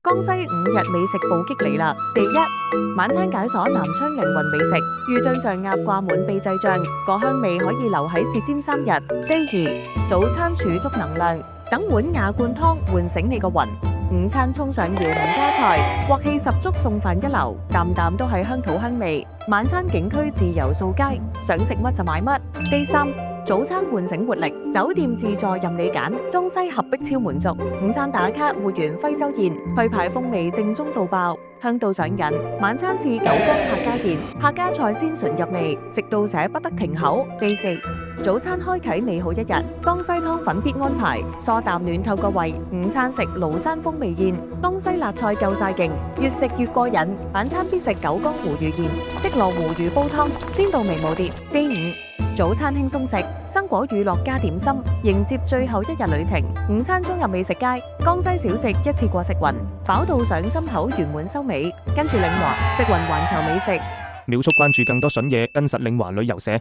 江西5日美食暴擊嚟啦！第一，晚餐解鎖南昌靈魂美食，魚醬象鴨掛滿秘製醬，個香味可以留喺舌尖3日。第二，早餐儲足能量，等碗瓦罐湯喚醒你個魂。午餐衝上遼寧家菜，鑊氣十足，餸飯一流，啖啖都係鄉土香味。晚餐景區自由掃街，想食乜就買乜。第三，早餐喚醒活力，酒店自助任你揀，中西合璧超滿足。午餐打卡活完徽州宴，推牌風味正宗到爆，香到上癮。晚餐是九江客家宴，客家菜鮮醇入味，食到捨不得停口。第四，早餐開啟美好一日，江西湯粉必安排，疏啖暖透個胃。午餐食廬山風味宴，東西辣菜夠晒勁，越食越過癮。晚餐必食九江湖魚宴，即落湖魚煲湯，鮮度微無跌。第五，早餐輕鬆食，生果乳酪加點心，迎接最後一日旅程。午餐衝入美食街，江西小食一次過食勻，飽到上心口，圓滿收尾。跟住領華食勻環球美食。秒速關注更多筍嘢，跟實領華旅遊社。